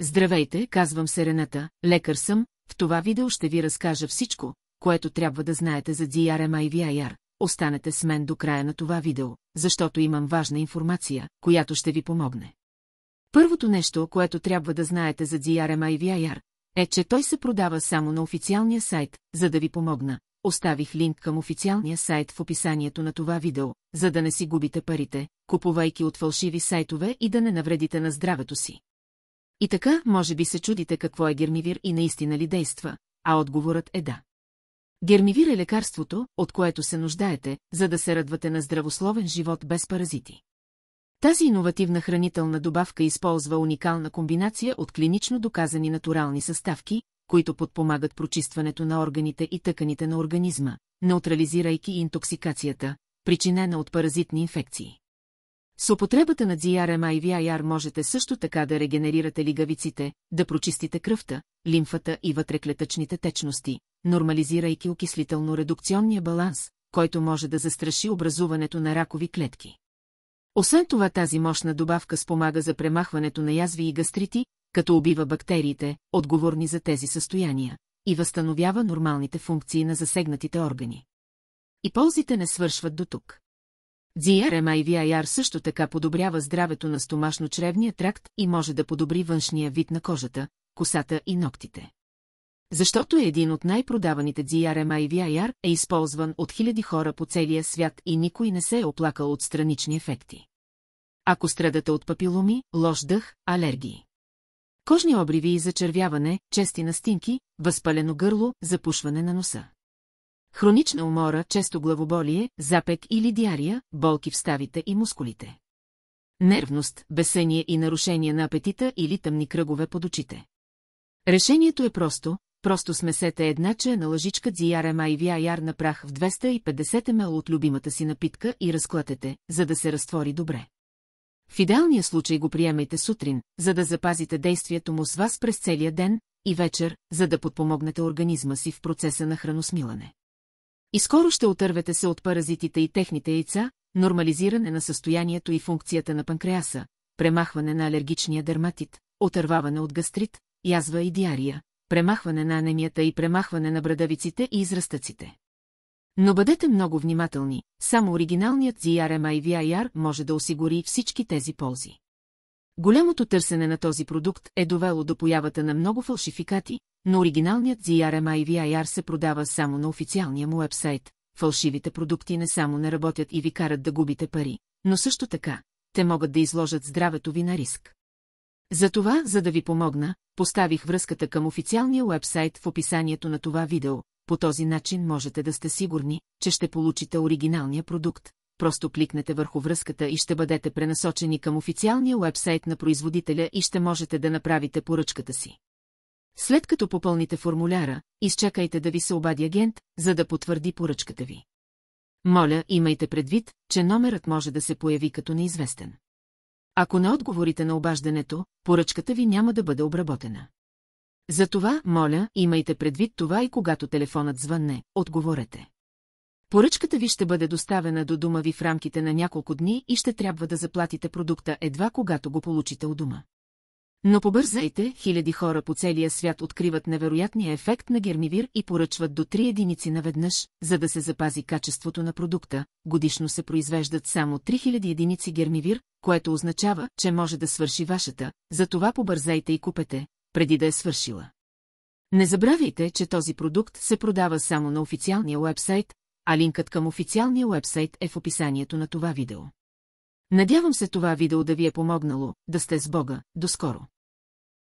Здравейте, казвам се Рената, лекар съм, в това видео ще ви разкажа всичко, което трябва да знаете за DRMIVIR. Останете с мен до края на това видео, защото имам важна информация, която ще ви помогне. Първото нещо, което трябва да знаете за DRMIVIR, е, че той се продава само на официалния сайт, за да ви помогна. Оставих линк към официалния сайт в описанието на това видео, за да не си губите парите, купувайки от фалшиви сайтове и да не навредите на здравето си. И така, може би се чудите какво е гермивир и наистина ли действа, а отговорът е да. Гермивир е лекарството, от което се нуждаете, за да се радвате на здравословен живот без паразити. Тази иновативна хранителна добавка използва уникална комбинация от клинично доказани натурални съставки, които подпомагат прочистването на органите и тъканите на организма, неутрализирайки интоксикацията, причинена от паразитни инфекции. С употребата на DRMIVIR можете също така да регенерирате лигавиците, да прочистите кръвта, лимфата и вътреклетъчните течности, нормализирайки окислително-редукционния баланс, който може да застраши образуването на ракови клетки. Освен това, тази мощна добавка спомага за премахването на язви и гастрити, като убива бактериите, отговорни за тези състояния, и възстановява нормалните функции на засегнатите органи. И ползите не свършват до тук. DRMIVIR също така подобрява здравето на стомашно-чревния тракт и може да подобри външния вид на кожата, косата и ногтите. Защото е един от най-продаваните DRMIVIR е използван от хиляди хора по целия свят и никой не се е оплакал от странични ефекти. Ако страдате от папиломи, лош дъх, алергии, кожни обриви и зачервяване, чести настинки, възпалено гърло, запушване на носа, хронична умора, често главоболие, запек или диария, болки в ставите и мускулите, нервност, безсъние и нарушение на апетита или тъмни кръгове под очите. Решението е просто смесете една чайна лъжичка DRMIVIR на прах в 250 мл от любимата си напитка и разклатете, за да се разтвори добре. В идеалния случай го приемайте сутрин, за да запазите действието му с вас през целия ден, и вечер, за да подпомогнете организма си в процеса на храносмилане. И скоро ще отървете се от паразитите и техните яйца, нормализиране на състоянието и функцията на панкреаса, премахване на алергичния дерматит, отърваване от гастрит, язва и диария, премахване на анемията и премахване на брадавиците и израстъците. Но бъдете много внимателни, само оригиналният DRMIVIR може да осигури всички тези ползи. Голямото търсене на този продукт е довело до появата на много фалшификати, но оригиналният DRMIVIR се продава само на официалния му уебсайт. Фалшивите продукти не само не работят и ви карат да губите пари, но също така, те могат да изложат здравето ви на риск. Затова, за да ви помогна, поставих връзката към официалния уебсайт в описанието на това видео. По този начин можете да сте сигурни, че ще получите оригиналния продукт. Просто кликнете върху връзката и ще бъдете пренасочени към официалния уебсайт на производителя и ще можете да направите поръчката си. След като попълните формуляра, изчакайте да ви се обади агент, за да потвърди поръчката ви. Моля, имайте предвид, че номерът може да се появи като неизвестен. Ако не отговорите на обаждането, поръчката ви няма да бъде обработена. Затова, моля, имайте предвид това и когато телефонът звънне, отговорете. Поръчката ви ще бъде доставена до дома ви в рамките на няколко дни и ще трябва да заплатите продукта едва когато го получите у дома. Но побързайте, хиляди хора по целия свят откриват невероятния ефект на гермивир и поръчват до 3 единици наведнъж, за да се запази качеството на продукта. Годишно се произвеждат само 3000 единици гермивир, което означава, че може да свърши вашата, затова побързайте и купете, преди да е свършила. Не забравяйте, че този продукт се продава само на официалния уебсайт, а линкът към официалния уебсайт е в описанието на това видео. Надявам се това видео да ви е помогнало, да сте с Бога, до скоро.